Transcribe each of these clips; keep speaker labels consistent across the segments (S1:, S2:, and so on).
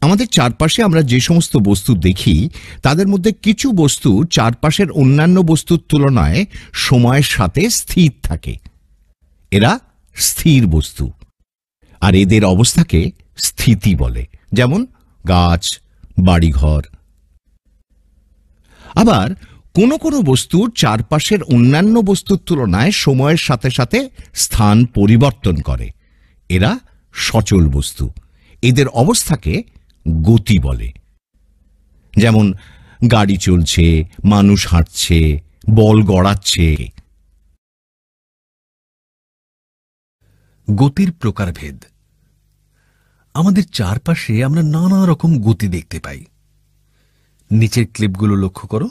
S1: আমাদের চারপাশে আমরা যে সমস্ত বস্তু দেখি তাদের মধ্যে কিছু বস্তু চারপাশের অন্যান্য বস্তুর তুলনায় সময়ের সাথে স্থির থাকে। এরা স্থির বস্তু, আর এদের অবস্থাকে স্থিতি বলে, যেমন গাছ, বাড়িঘর। আবার কোনো কোনো বস্তু চারপাশের অন্যান্য বস্তুর তুলনায় সময়ের সাথে সাথে স্থান পরিবর্তন করে। এরা সচল বস্তু, এদের অবস্থাকে গতি বলে। যেমন গাড়ি চলছে, মানুষ হাঁটছে, বল গড়াচ্ছে।
S2: গতির প্রকারভেদ। আমাদের চারপাশে আমরা নানা রকম গতি দেখতে পাই। নিচের ক্লিপগুলো লক্ষ্য করো।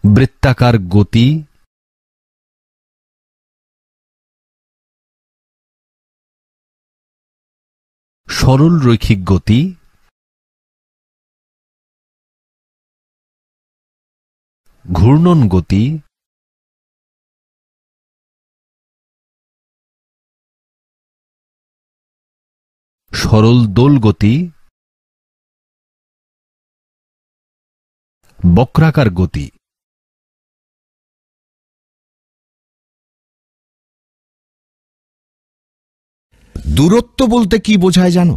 S2: বৃত্তাকার গতি, সরল রৈখিক গতি, ঘূর্ণন গতি, সরল দোল গতি, বক্রাকার গতি।
S1: দূরত্ব বলতে কি বোঝায় জানো?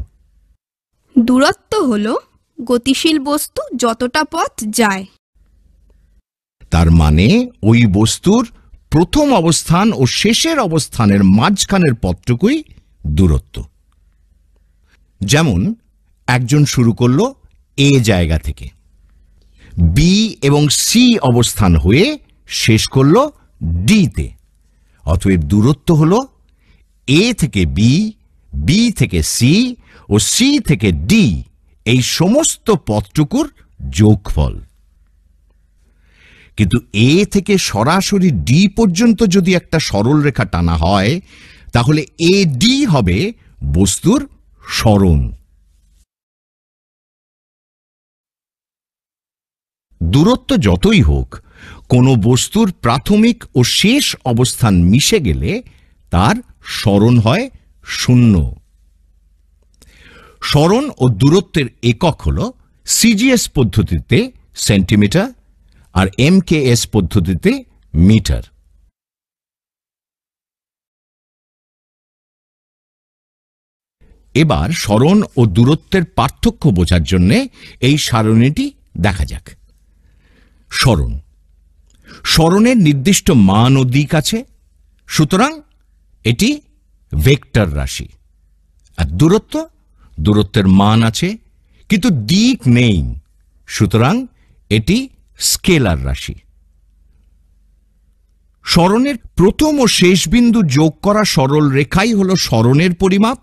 S3: দূরত্ব হলো গতিশীল বস্তু যতটা পথ যায়।
S1: তার মানে ওই বস্তুর প্রথম অবস্থান ও শেষের অবস্থানের মাঝখানের পথটুকুই দূরত্ব। যেমন একজন শুরু করলো এ জায়গা থেকে, বি এবং সি অবস্থান হয়ে শেষ করলো ডি তে। অতএব দূরত্ব হলো এ থেকে বি, বি থেকে সি ও সি থেকে ডি, এই সমস্ত পথটুকুর যোগফল। কিন্তু এ থেকে সরাসরি ডি পর্যন্ত যদি একটা সরল রেখা টানা হয়, তাহলে এ ডি হবে বস্তুর সরণ। দূরত্ব যতই হোক, কোনো বস্তুর প্রাথমিক ও শেষ অবস্থান মিশে গেলে তার সরণ হয় শূন্য। সরণ ও দূরত্বের একক হল সিজিএস পদ্ধতিতে সেন্টিমিটার আর এমকেএস পদ্ধতিতে মিটার। এবার সরণ ও দূরত্বের পার্থক্য বোঝার জন্য এই সারণীটি দেখা যাক। সরণ, সরণের নির্দিষ্ট মান ও দিক আছে, সুতরাং এটি ভেক্টর রাশি। আর দূরত্ব, দূরত্বের মান আছে কিন্তু দিক নেই, সুতরাং এটি স্কেলার রাশি। সরণের প্রথম ও শেষ বিন্দু যোগ করা সরল রেখাই হল সরণের পরিমাপ,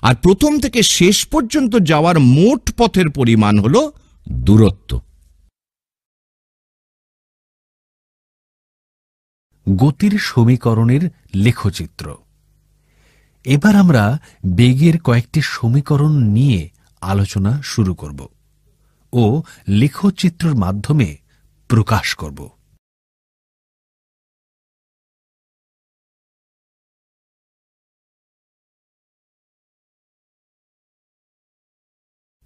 S1: আর প্রথম থেকে শেষ পর্যন্ত যাওয়ার মোট পথের পরিমাণ হল দূরত্ব।
S2: গতির সমীকরণের লেখচিত্র। এবার আমরা বেগের কয়েকটি সমীকরণ নিয়ে আলোচনা শুরু করব ও লেখচিত্রের মাধ্যমে প্রকাশ করব।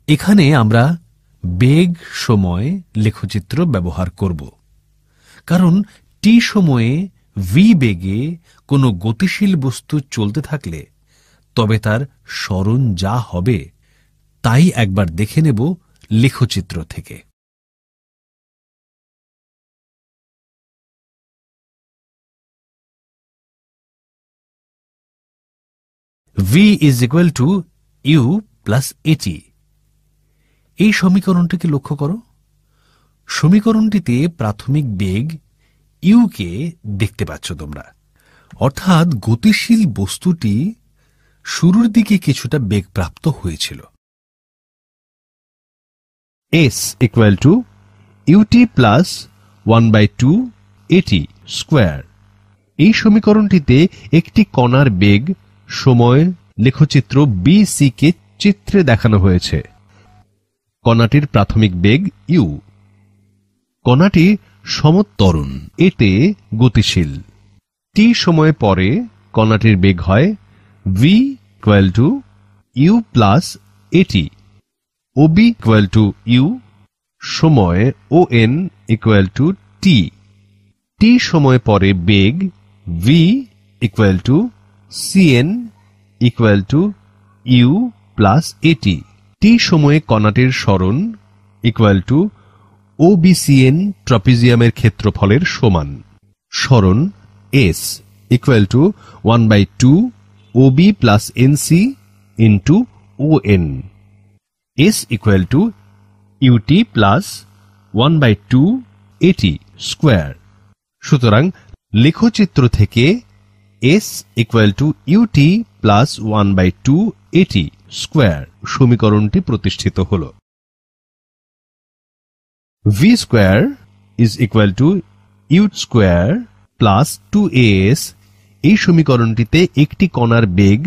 S2: এখানে আমরা বেগ সময় লেখচিত্র ব্যবহার করব, কারণ টি সময়ে ভি বেগে কোনো গতিশীল বস্তু চলতে থাকলে তবে তার সরণ যা হবে তাই একবার দেখে নেব লেখচিত্র থেকে। v is equal to u plus at। এই সমীকরণটিকে লক্ষ্য করো। সমীকরণটিতে প্রাথমিক বেগ ইউকে দেখতে পাচ্ছ তোমরা, অর্থাৎ গতিশীল বস্তুটি শুরুর দিকে কিছুটা বেগপ্রাপ্ত হয়েছিল।
S4: s equal to ut plus 1/2 at square. এই সমীকরণটিতে একটি কণার বেগ, সময়, লেখচিত্র BC কে চিত্রে দেখানো হয়েছে। কণাটির প্রাথমিক বেগ u। কণাটি সমতরণ, এতে গতিশীল। t সময় পরে কণাটির বেগ হয় v equal to u plus at। OB equal to u, সময় on equal to t। t সময় পরে বেগ v equal to cn equal to u plus at। t সময়ে কণাটির সরণ equal to OBCN ট্রাপিজিয়ামের ক্ষেত্রফলের সমান। সরণ s equal to 1/2 OB plus NC into ON। s equal to ut plus 1/2 at square. সুতরাং লেখচিত্র থেকে s equal to ut plus 1/2 at square সমীকরণটি প্রতিষ্ঠিত হল। v square is equal to ut square plus 2as। এই সমীকরণটিতে একটি কণার বেগ,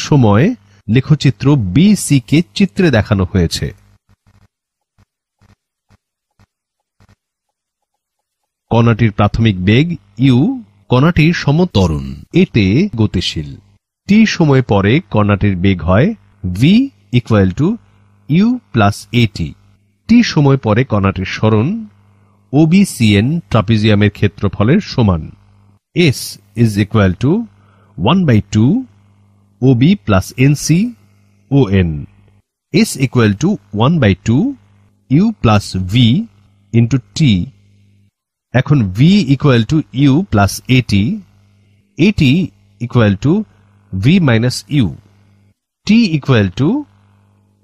S4: সময়, লেখচিত্র BC কে চিত্রে দেখানো হয়েছে। কণাটির প্রাথমিক বেগ u। কণাটির সমতরণ, এতে গতিশীল। t সময় পরে কণাটির বেগ হয় v equal to u plus at। t সময় পরে কণাটির সরণ OBCN ট্রাপিজিয়ামের ক্ষেত্রফলের সমান। s is equal to 1/2 OB plus NC ON। s equal to 1/2 u plus v into t। এখন v equal to u plus at, at equal to v minus u, t equal to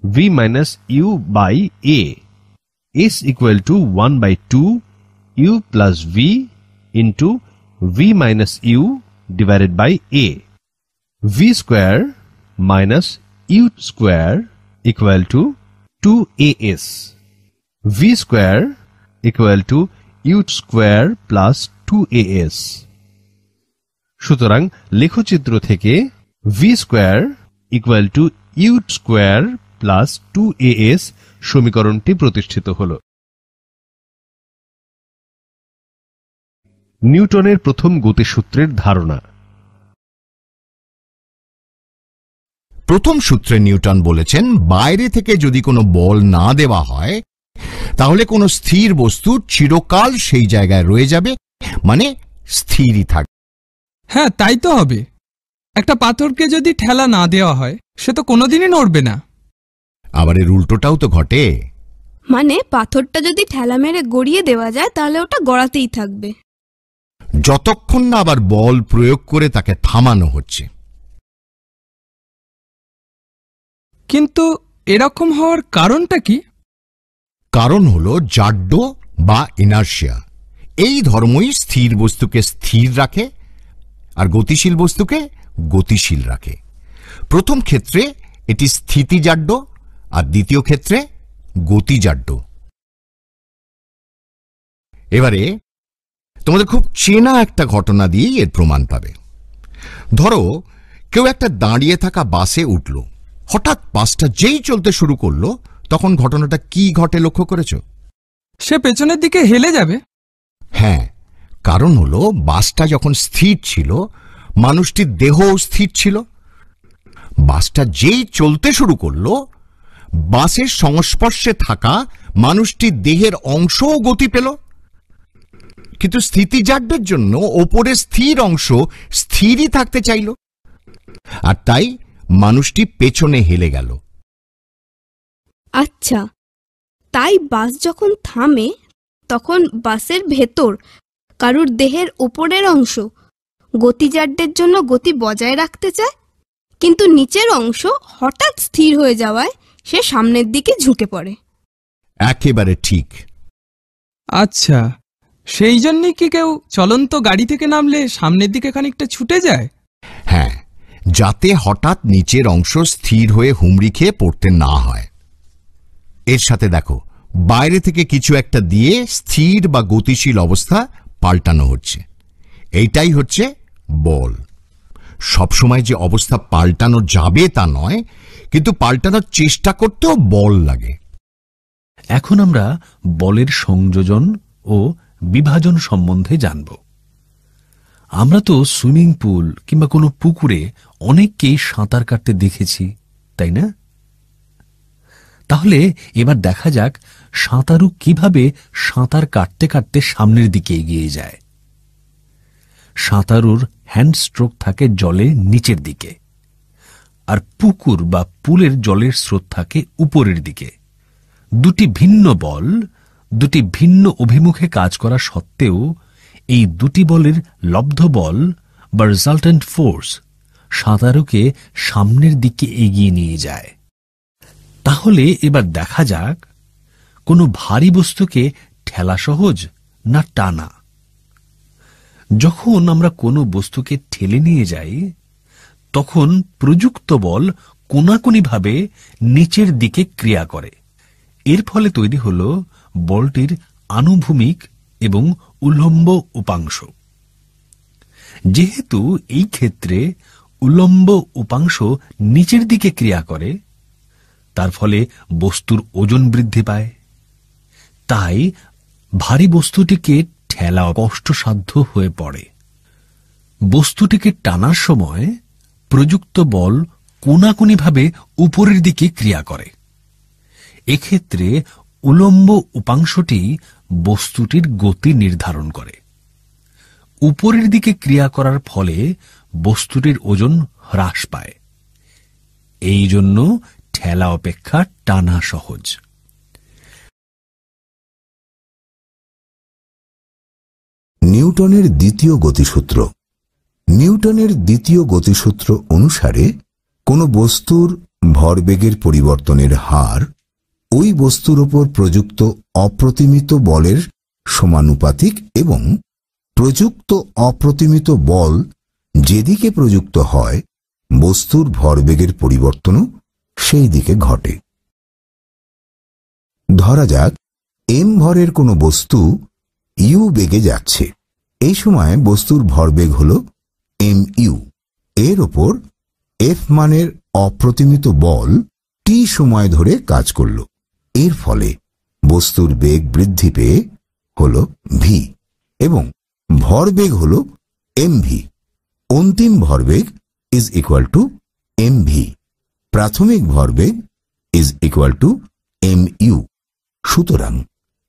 S4: v minus u by a। s equal to 1/2 u plus v into v minus u divided by a। v square minus u square equal to 2as। v square equal to u square plus 2as। সুতরাং লেখচিত্র থেকে v square equal to u square plus 2as সমীকরণটি প্রতিষ্ঠিত হল। নিউটনের প্রথম গতিসূত্রের ধারণা।
S1: প্রথম সূত্রে নিউটন বলেছেন, বাইরে থেকে যদি কোনো বল না দেওয়া হয় তাহলে কোনো স্থির বস্তু চিরকাল সেই জায়গায় রয়ে যাবে, মানে স্থিরই থাকবে।
S5: হ্যাঁ, তাই তো হবে। একটা পাথরকে যদি ঠেলা না দেওয়া হয় সে তো কোনোদিনই নড়বে না।
S1: আবার এর উল্টোটাও তো ঘটে।
S3: মানে পাথরটা যদি ঠেলা মেরে গড়িয়ে দেওয়া যায় তাহলে ওটা গড়াতেই থাকবে,
S1: যতক্ষণ না আবার বল প্রয়োগ করে তাকে থামানো হচ্ছে।
S5: কিন্তু এরকম হওয়ার কারণটা কি?
S1: কারণ হলো জাড্য বা ইনার্শিয়া। এই ধর্মই স্থির বস্তুকে স্থির রাখে আর গতিশীল বস্তুকে গতিশীল রাখে। প্রথম ক্ষেত্রে এটি স্থিতিজাড্য আর দ্বিতীয় ক্ষেত্রে গতিজাড্য। এবারে তোমাদের খুব চেনা একটা ঘটনা দিয়েই এর প্রমাণ পাবে। ধরো কেউ একটা দাঁড়িয়ে থাকা বাসে উঠল, হঠাৎ বাসটা যেই চলতে শুরু করলো তখন ঘটনাটা কি ঘটে লক্ষ্য করেছ?
S5: সে পেছনের দিকে হেলে যাবে।
S1: হ্যাঁ, কারণ হলো বাসটা যখন স্থির ছিল মানুষটির দেহও স্থির ছিল। বাসটা যেই চলতে শুরু করলো বাসের সংস্পর্শে থাকা মানুষটির দেহের অংশও গতি পেল, কিন্তু স্থিতিজাড্যের জন্য ওপরে স্থির অংশ স্থিরই থাকতে চাইল, আর তাই মানুষটি পেছনে হেলে গেল।
S3: আচ্ছা, তাই বাস যখন থামে তখন বাসের ভেতর কারুর দেহের উপরের অংশ গতিজাড্যের জন্য গতি বজায় রাখতে চায়, কিন্তু নিচের অংশ হঠাৎ স্থির হয়ে যাওয়ায় সে সামনের দিকে ঝুঁকে পড়ে।
S1: একেবারে ঠিক।
S5: আচ্ছা, সেই জন্যই কি কেউ চলন্ত গাড়ি থেকে নামলে সামনের দিকে খানিকটা ছুটে যায়?
S1: হ্যাঁ, যাতে হঠাৎ নিচের অংশ স্থির হয়ে হুমড়ি খেয়ে পড়তে না হয়। এর সাথে দেখো, বাইরে থেকে কিছু একটা দিয়ে স্থির বা গতিশীল অবস্থা পাল্টানো হচ্ছে। এইটাই হচ্ছে বল। সবসময় যে অবস্থা পাল্টানো যাবে তা নয়, কিন্তু পাল্টানোর চেষ্টা করতেও বল লাগে।
S2: এখন আমরা বলের সংযোজন ও বিভাজন সম্বন্ধে জানব। আমরা তো সুইমিং পুল কিংবা কোনো পুকুরে অনেককেই সাঁতার কাটতে দেখেছি, তাই না? তাহলে এবার দেখা যাক সাঁতারু কিভাবে সাঁতার কাটতে কাটতে সামনের দিকে এগিয়ে যায়। সাঁতারুর হ্যান্ড স্ট্রোক থাকে জলে নিচের দিকে, আর পুকুর বা পুলের জলের স্রোত থাকে উপরের দিকে। দুটি ভিন্ন বল দুটি ভিন্ন অভিমুখে কাজ করা সত্ত্বেও এই দুটি বলের লব্ধ বল বা রেজাল্টেন্ট ফোর্স সাঁতারুকে সামনের দিকে এগিয়ে নিয়ে যায়। তাহলে এবার দেখা যাক কোনো ভারী বস্তুকে ঠেলা সহজ না টানা। যখন আমরা কোনো বস্তুকে ঠেলে নিয়ে যাই, তখন প্রযুক্ত বল কোনাকুনিভাবে নিচের দিকে ক্রিয়া করে। এর ফলে তৈরি হল বলটির আনুভূমিক এবং উল্লম্ব উপাংশ। যেহেতু এই ক্ষেত্রে উল্লম্ব উপাংশ নিচের দিকে ক্রিয়া করে, তার ফলে বস্তুর ওজন বৃদ্ধি পায়। তাই ভারী বস্তুটিকে ঠেলা কষ্টসাধ্য হয়ে পড়ে। বস্তুটিকে টানার সময় প্রযুক্ত বল কোনাকুনিভাবে উপরের দিকে ক্রিয়া করে। এক্ষেত্রে উল্লম্ব উপাংশটি বস্তুটির গতি নির্ধারণ করে। উপরের দিকে ক্রিয়া করার ফলে বস্তুটির ওজন হ্রাস পায়। এই জন্য ঠেলা অপেক্ষা টানা সহজ।
S6: নিউটনের দ্বিতীয় গতিসূত্র। নিউটনের দ্বিতীয় গতিসূত্র অনুসারে কোনো বস্তুর ভরবেগের পরিবর্তনের হার ওই বস্তুর উপর প্রযুক্ত অপ্রতিমিত বলের সমানুপাতিক এবং প্রযুক্ত অপ্রতিমিত বল যেদিকে প্রযুক্ত হয়, বস্তুর ভরবেগের পরিবর্তনও সেই দিকে ঘটে। ধরা যাক এম ভরের কোনো বস্তু ইউ বেগে যাচ্ছে। এই সময় বস্তুর ভরবেগ হল এম ইউ। এর ওপর এফ মানের অপ্রতিমিত বল টি সময় ধরে কাজ করল। এর ফলে বস্তুর বেগ বৃদ্ধি পেয়ে হল ভি এবং ভরবেগ হল এম ভি। অন্তিম ভরবেগ is equal to M V. প্রাথমিক ভরবেগ is equal to M U. সুতরাং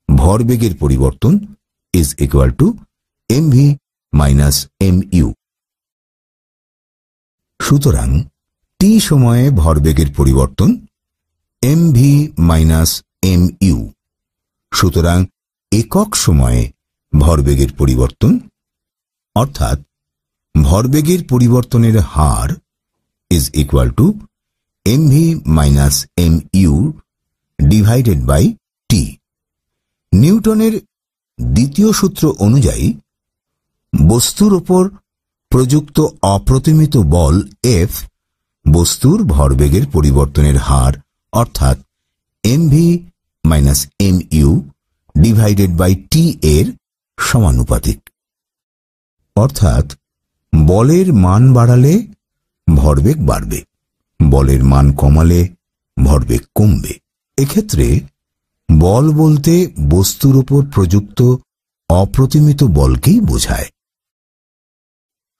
S6: ভরবেগের পরিবর্তন is equal to M V minus M U. সুতরাং টি সময়ে ভরবেগের পরিবর্তন M V minus M U. সুতরাং একক সময়ে ভরবেগের পরিবর্তন অর্থাৎ ভরবেগের পরিবর্তনের হার is equal to M V minus M U divided by T. নিউটনের দ্বিতীয় সূত্র অনুযায়ী বস্তুর ওপর প্রযুক্ত অপ্রতিমিত বল এফ বস্তুর ভরবেগের পরিবর্তনের হার অর্থাৎ M V minus M U divided by T এর সমানুপাতিক। অর্থাৎ বলের মান বাড়ালে ভরবেগ বাড়বে, বলের মান কমালে ভরবেগ কমবে। এক্ষেত্রে বল বলতে বস্তুর উপর প্রযুক্ত অপ্রতিমিত বলকেই বোঝায়।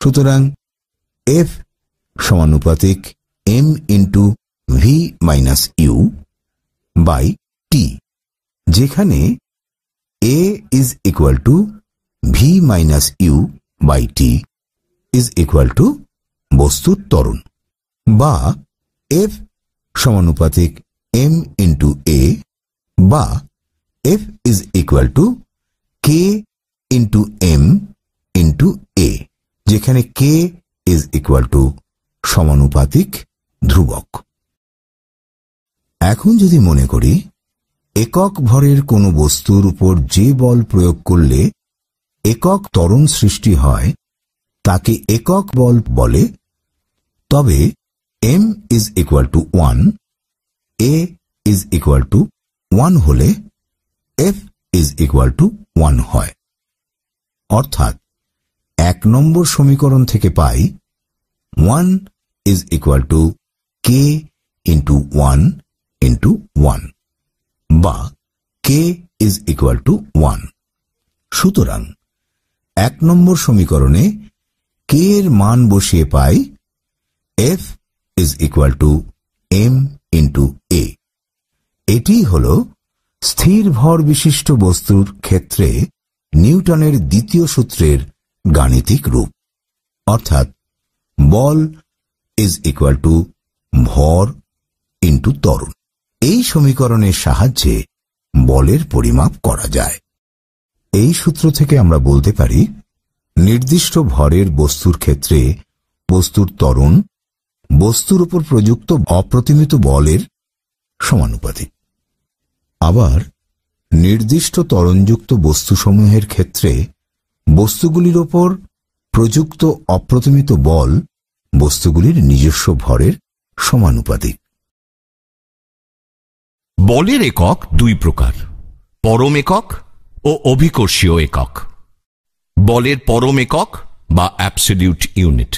S6: সুতরাং এফ সমানুপাতিক M into V minus U by T, যেখানে A is equal to V minus U by T is equal to বস্তুর ত্বরণ, বা এফ সমানুপাতিক এম ইন্টু এ, বা F is equal to K into M into A, যেখানে K is equal two সমানুপাতিক ধ্রুবক। এখন যদি মনে করি একক ভরের কোনো বস্তুর উপর যে বল প্রয়োগ করলে একক ত্বরণ সৃষ্টি হয় তাকে একক বল বলে। তবে m is equal to 1, a is equal to 1 হলে f is equal to 1 হয়। অর্থাৎ 1 নম্বর সমীকরণ থেকে পাই 1 is equal to k into 1 into 1 বা k is equal to 1। সুতরাং 1 নম্বর সমীকরণে k এর মান বসিয়ে পাই f is equal to m into a। এটি হল স্থির ভর বিশিষ্ট বস্তুর ক্ষেত্রে নিউটনের দ্বিতীয় সূত্রের গাণিতিক রূপ, অর্থাৎ বল is equal to ভর ইন্টু ত্বরণ। এই সমীকরণের সাহায্যে বলের পরিমাপ করা যায়। এই সূত্র থেকে আমরা বলতে পারি নির্দিষ্ট ভরের বস্তুর ক্ষেত্রে বস্তুর ত্বরণ বস্তুর উপর প্রযুক্ত অপ্রতিমিত বলের সমানুপাতিক। আবার নির্দিষ্ট ত্বরণযুক্ত বস্তুসমূহের ক্ষেত্রে বস্তুগুলির উপর প্রযুক্ত অপ্রতিমিত বল বস্তুগুলির নিজস্ব ভরের সমানুপাতিক।
S1: বলের একক দুই প্রকার, পরম একক ও অভিকর্ষীয় একক। বলের পরম একক বা অ্যাবসলিউট ইউনিট।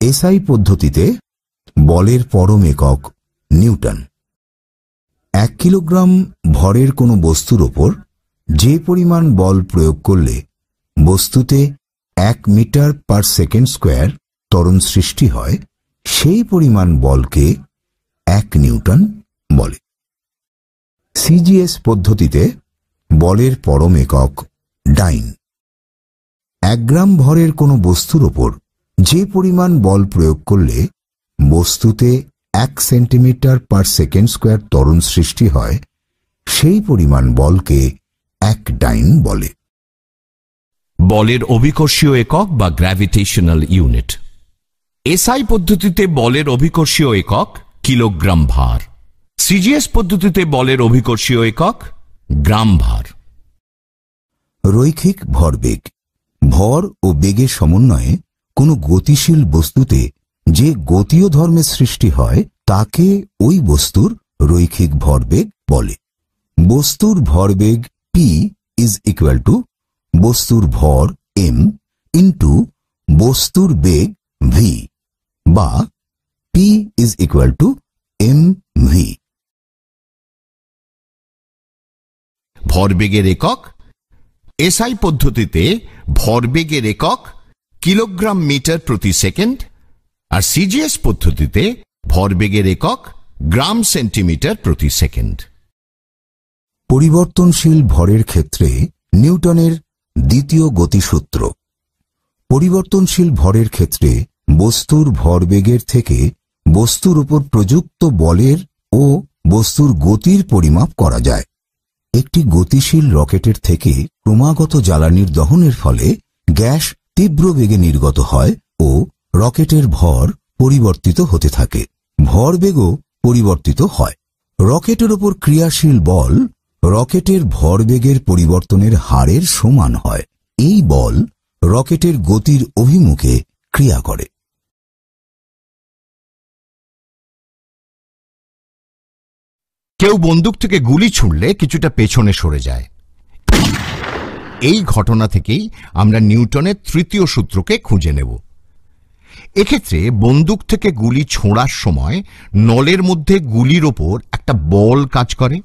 S6: এসআই পদ্ধতিতে বলের পরম একক নিউটন। 1 কিলোগ্রাম ভরের কোনো বস্তুর ওপর যে পরিমাণ বল প্রয়োগ করলে বস্তুতে 1 মিটার পার সেকেন্ড স্কোয়ার ত্বরণ সৃষ্টি হয় সেই পরিমাণ বলকে 1 নিউটন বলে। সিজিএস পদ্ধতিতে বলের পরম একক ডাইন। 1 গ্রাম ভরের কোনো বস্তুর ওপর যে পরিমাণ বল প্রয়োগ করলে বস্তুতে 1 সেন্টিমিটার পার সেকেন্ড স্কোয়ার ত্বরণ সৃষ্টি হয় সেই পরিমাণ বলকে 1 ডাইন বলে।
S1: বলের অভিকর্ষীয় একক বা গ্র্যাভিটেশনাল ইউনিট। এসআই পদ্ধতিতে বলের অভিকর্ষীয় একক কিলোগ্রাম ভার। সিজিএস পদ্ধতিতে বলের অভিকর্ষীয় একক গ্রাম ভার।
S6: রৈখিক ভরবেগ। ভর ও বেগের সমন্বয়ে কোনো গতিশীল বস্তুতে যে গতীয় ধর্মের সৃষ্টি হয় তাকে ওই বস্তুর রৈখিক ভরবেগ বলে। বস্তুর ভরবেগ p is equal to বস্তুর ভর m ইন্টু বস্তুর বেগ v বা p is equal to mv।
S1: ভরবেগের একক। এসআই পদ্ধতিতে ভরবেগের একক কিলোগ্রাম মিটার প্রতি সেকেন্ড, আর সিজিএস পদ্ধতিতে ভরবেগের একক গ্রাম সেন্টিমিটার প্রতি সেকেন্ড।
S6: পরিবর্তনশীল ভরের ক্ষেত্রে নিউটনের দ্বিতীয় গতিসূত্র। পরিবর্তনশীল ভরের ক্ষেত্রে বস্তুর ভরবেগের থেকে বস্তুর উপর প্রযুক্ত বলের ও বস্তুর গতির পরিমাপ করা যায়। একটি গতিশীল রকেটের থেকে ক্রমাগত জ্বালানির দহনের ফলে গ্যাস তীব্র বেগে নির্গত হয় ও রকেটের ভর পরিবর্তিত হতে থাকে। ভরবেগও পরিবর্তিত হয়। রকেটের উপর ক্রিয়াশীল বল রকেটের ভরবেগের পরিবর্তনের হারের সমান হয়। এই বল রকেটের গতির অভিমুখে ক্রিয়া করে।
S1: কেউ বন্দুক থেকে গুলি ছুড়লে কিছুটা পেছনে সরে যায়। এই ঘটনা থেকেই আমরা নিউটনের তৃতীয় সূত্রকে খুঁজে নেব। এক্ষেত্রে বন্দুক থেকে গুলি ছোঁড়ার সময় নলের মধ্যে গুলির ওপর একটা বল কাজ করে,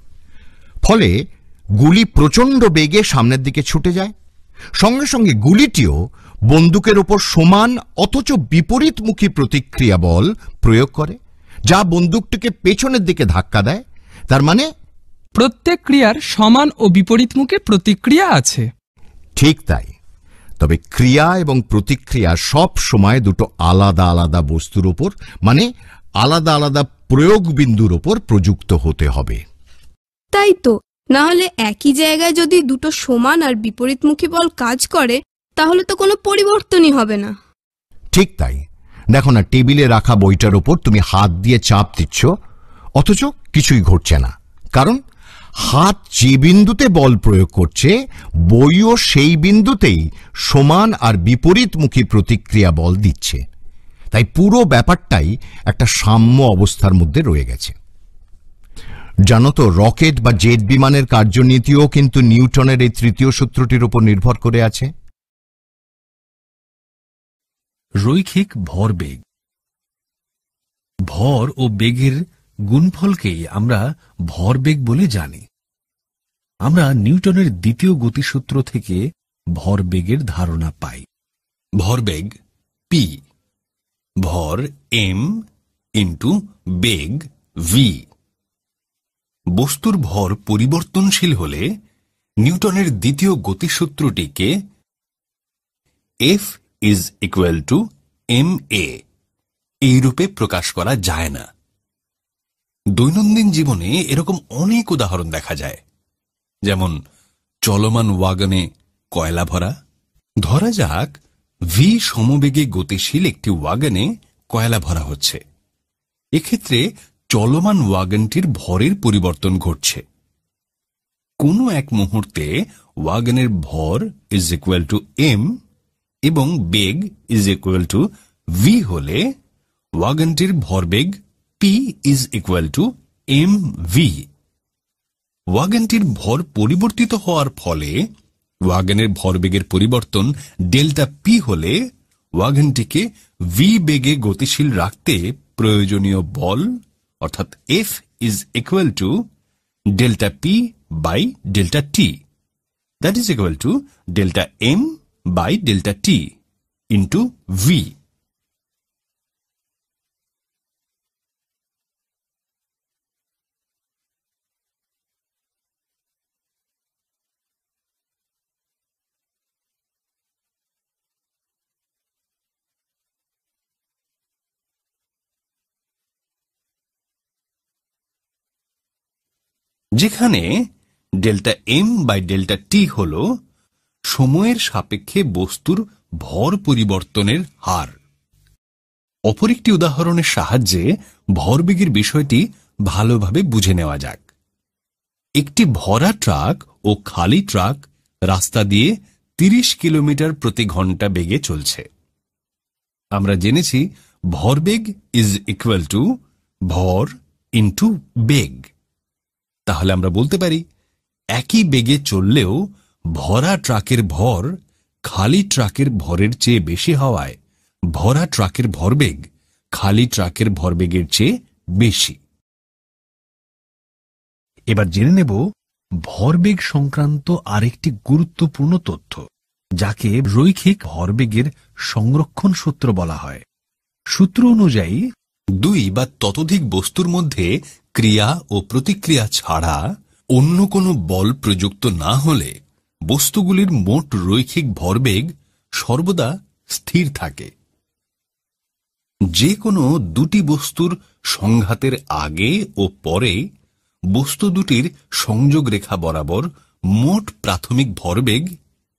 S1: ফলে গুলি প্রচণ্ড বেগে সামনের দিকে ছুটে যায়। সঙ্গে সঙ্গে গুলিটিও বন্দুকের ওপর সমান অথচ বিপরীতমুখী প্রতিক্রিয়া বল প্রয়োগ করে, যা বন্দুকটিকে পেছনের দিকে ধাক্কা দেয়। তার মানে
S5: প্রত্যেক ক্রিয়ার সমান ও বিপরীতমুখী প্রতিক্রিয়া আছে।
S1: ঠিক তাই। তবে ক্রিয়া এবং প্রতিক্রিয়া সব সময় দুটো আলাদা আলাদা বস্তুর ওপর, মানে আলাদা আলাদা প্রয়োগ বিন্দুর ওপর প্রযুক্ত হতে হবে।
S3: তাই তো, না হলে একই জায়গায় যদি দুটো সমান আর বিপরীতমুখী বল কাজ করে তাহলে তো কোনো পরিবর্তনই হবে না।
S1: ঠিক তাই। দেখো না, টেবিলে রাখা বইটার ওপর তুমি হাত দিয়ে চাপ দিচ্ছ, অথচ কিছুই ঘটছে না, কারণ হাত যে বিন্দুতে বল প্রয়োগ করছে, বইও সেই বিন্দুতেই সমান আর বিপরীতমুখী প্রতিক্রিয়া বল দিচ্ছে। তাই পুরো ব্যাপারটাই একটা সাম্য অবস্থার মধ্যে রয়ে গেছে। জানো তো, রকেট বা জেট বিমানের কার্যনীতিও কিন্তু নিউটনের এই তৃতীয় সূত্রটির উপর নির্ভর করে আছে।
S2: রৈখিক ভরবেগ। ভর ও বেগের গুণফলকেই আমরা ভরবেগ বলে জানি। আমরা নিউটনের দ্বিতীয় গতিসূত্র থেকে ভরবেগের ধারণা পাই। ভরবেগ পি, ভর এম ইন্টু বেগ ভি। বস্তুর ভর পরিবর্তনশীল হলে নিউটনের দ্বিতীয় গতিসূত্রটিকে F is equal to M A এই রূপে প্রকাশ করা যায় না। দৈনন্দিন জীবনে এরকম অনেক উদাহরণ দেখা যায়, যেমন চলমান ওয়াগনে কয়লা ভরা। ধরা যাক ভি সমবেগে গতিশীল একটি ওয়াগনে কয়লা ভরা হচ্ছে। এক্ষেত্রে চলমান ওয়াগনটির ভরের পরিবর্তন ঘটছে। কোনো এক মুহূর্তে ওয়াগনের ভর ইজ ইকুয়াল টু এম এবং বেগ ইজ ইকুয়াল টু ভি হলে ওয়াগনটির ভরবেগ P is equal to M V. ওয়াগনটির ভর পরিবর্তিত হওয়ার ফলে ওয়াগনের ভরবেগের পরিবর্তন ডেল্টা পি হলে ওয়াগনটিকে ভি বেগে গতিশীল রাখতে প্রয়োজনীয় বল অর্থাৎ F is equal to delta P by delta T, that is equal to delta M by delta T into V. যেখানে delta M by delta T হল সময়ের সাপেক্ষে বস্তুর ভর পরিবর্তনের হার। অপর একটি উদাহরণের সাহায্যে ভরবেগের বিষয়টি ভালোভাবে বুঝে নেওয়া যাক। একটি ভরা ট্রাক ও খালি ট্রাক রাস্তা দিয়ে 30 কিলোমিটার প্রতি ঘন্টা বেগে চলছে। আমরা জেনেছি ভরবেগ ইজ ইকুয়াল টু ভর ইন্টু বেগ। তাহলে আমরা বলতে পারি একই বেগে চললেও ভরা ট্রাকের ভর খালি ট্রাকের ভরের চেয়ে বেশি হওয়ায় ভরা ট্রাকের ভরবেগ খালি ট্রাকের ভরবেগের চেয়ে বেশি। এবার জেনে নেব ভরবেগ সংক্রান্ত আরেকটি গুরুত্বপূর্ণ তথ্য, যাকে রৈখিক ভরবেগের সংরক্ষণ সূত্র বলা হয়। সূত্র অনুযায়ী দুই বা ততোধিক বস্তুর মধ্যে ক্রিয়া ও প্রতিক্রিয়া ছাড়া অন্য কোনো বল প্রযুক্ত না হলে বস্তুগুলির মোট রৈখিক ভরবেগ সর্বদা স্থির থাকে। যে কোনো দুটি বস্তুর সংঘাতের আগে ও পরে বস্তু দুটির সংযোগ রেখা বরাবর মোট প্রাথমিক ভরবেগ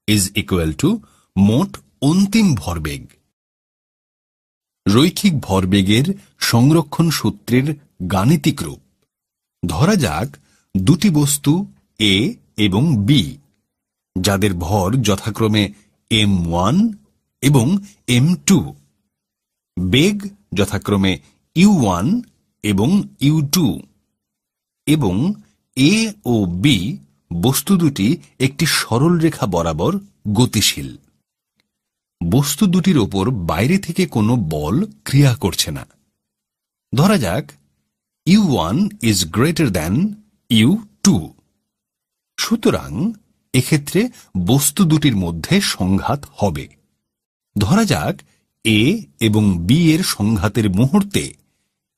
S2: ইজ ইকুয়াল টু মোট অন্তিম ভরবেগ। রৈখিক ভরবেগের সংরক্ষণ সূত্রের গাণিতিক রূপ। ধরা যাক দুটি বস্তু এ এবং বি, যাদের ভর যথাক্রমে m1 এবং m2, বেগ যথাক্রমে u1 এবং u2, এবং এ ও বি বস্তু দুটি একটি সরল রেখা বরাবর গতিশীল। বস্তু দুটির ওপর বাইরে থেকে কোনো বল ক্রিয়া করছে না। ধরা যাক u1 is greater than u2। সুতরাং এক্ষেত্রে বস্তু দুটির মধ্যে সংঘাত হবে। ধরা যাক এ এবং বি এর সংঘাতের মুহূর্তে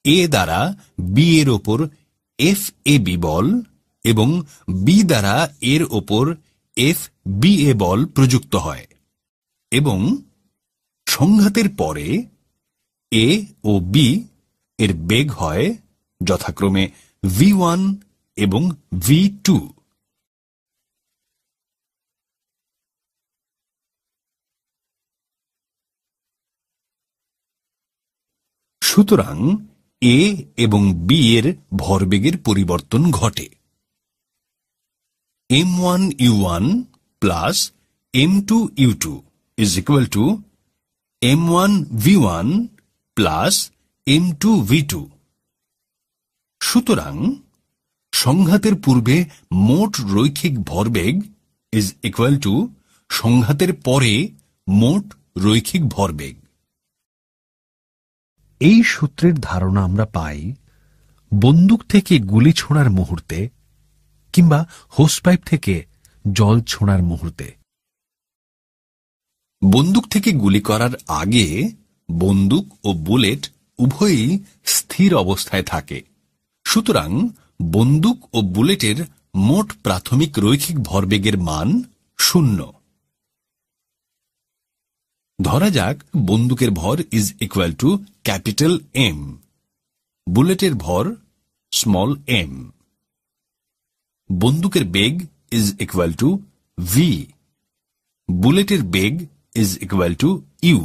S2: এ দ্বারা বি এর ওপর এফ এ বি বল এবং বি দ্বারা এর ওপর এফ বি এ বল প্রযুক্ত হয়, এবং সংঘাতের পরে এ ও বি এর বেগ হয় যথাক্রমে v1 এবং v2। সুতরাং এ এবং বি এর ভরবেগের পরিবর্তন ঘটে।
S7: m1 u1 plus m2 u2 is equal to m1 v1 plus m2 v2. সুতরাং সংঘাতের পূর্বে মোট রৈখিক ভরবেগ is equal to সংঘাতের পরে মোট রৈখিক ভরবেগ।
S2: এই সূত্রের ধারণা আমরা পাই বন্দুক থেকে গুলি ছোঁড়ার মুহূর্তে কিংবা হোসপাইপ থেকে জল ছোঁড়ার মুহূর্তে।
S7: বন্দুক থেকে গুলি করার আগে বন্দুক ও বুলেট উভয়ই স্থির অবস্থায় থাকে। সুতরাং বন্দুক ও বুলেটের মোট প্রাথমিক রৈখিক ভরবেগের মান 0। ধরা যাক বন্দুকের ভর is equal to capital M, বুলেটের ভর স্মল এম। বন্দুকের বেগ ইজ ইকুয়াল টু ভি, বুলেটের বেগ ইজ ইকুয়াল টু ইউ।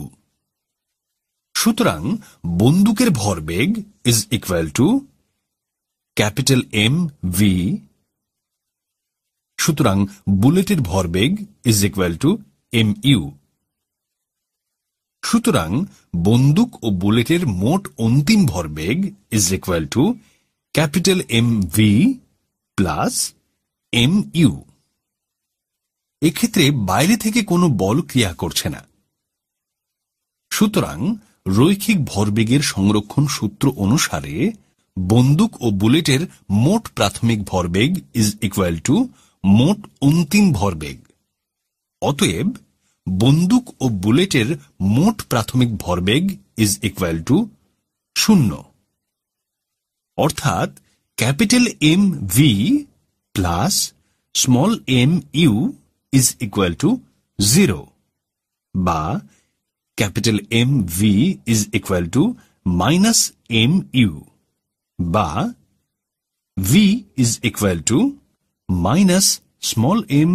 S7: সুতরাং বন্দুকের ভরবেগ is equal to capital M V. সুতরাং বুলেটের ভরবেগ is equal to M U. সুতরাং বন্দুক ও বুলেটের মোট অন্তিম ভরবেগ is equal to capital M V plus M U. এক্ষেত্রে বাইরে থেকে কোনো বল ক্রিয়া করছে না। সুতরাং রৈখিক ভরবেগের সংরক্ষণ সূত্র অনুসারে বন্দুক ও বুলেটের মোট প্রাথমিক ভরবেগ ইজ ইকুয়াল টু মোট অন্তিম ভরবেগ। অতএব বন্দুক ও বুলেটের মোট প্রাথমিক ভরবেগ ইজ ইকুয়াল টু 0, অর্থাৎ capital M V plus small M U is equal to 0, বা capital M V is equal to minus M U, বা V is equal to minus small M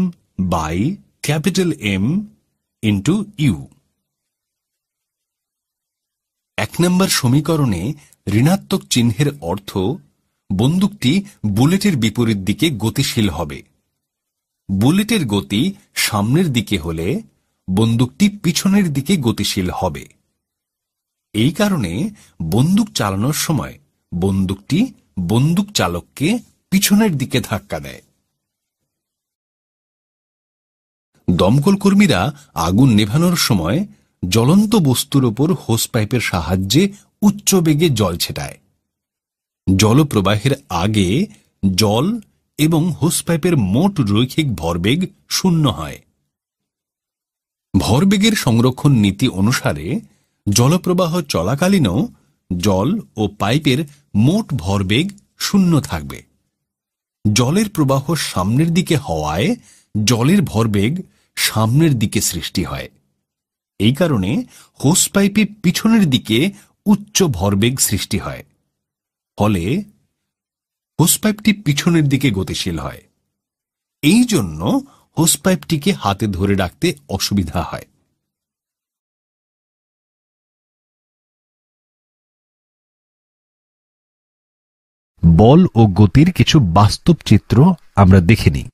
S7: by capital M into U. 1 নম্বর সমীকরণে ঋণাত্মক চিহ্নের অর্থ বন্দুকটি বুলেটের বিপরীত দিকে গতিশীল হবে। বুলেটের গতি সামনের দিকে হলে বন্দুকটি পিছনের দিকে গতিশীল হবে। এই কারণে বন্দুক চালানোর সময় বন্দুকটি বন্দুক চালককে পিছনের দিকে ধাক্কা দেয়। দমকল কর্মীরা আগুন নেভানোর সময় জ্বলন্ত বস্তুর ওপর হোস পাইপের সাহায্যে উচ্চ বেগে জল ছেটায়। জলপ্রবাহের আগে জল এবং হোস পাইপের মোট রৈখিক ভরবেগ 0 হয়। ভরবেগের সংরক্ষণ নীতি অনুসারে জলপ্রবাহ চলাকালীনও জল ও পাইপের মোট ভরবেগ 0 থাকবে। জলের প্রবাহ সামনের দিকে হওয়ায় জলের ভরবেগ সামনের দিকে সৃষ্টি হয়। এই কারণে হোস পাইপে পিছনের দিকে উচ্চ ভরবেগ সৃষ্টি হয়, ফলে হোস পাইপটি পিছনের দিকে গতিশীল হয়। এই জন্য হোস পাইপটিকে হাতে ধরে রাখতে অসুবিধা হয়।
S4: বল ও গতির কিছু বাস্তব চিত্র আমরা দেখে নিই।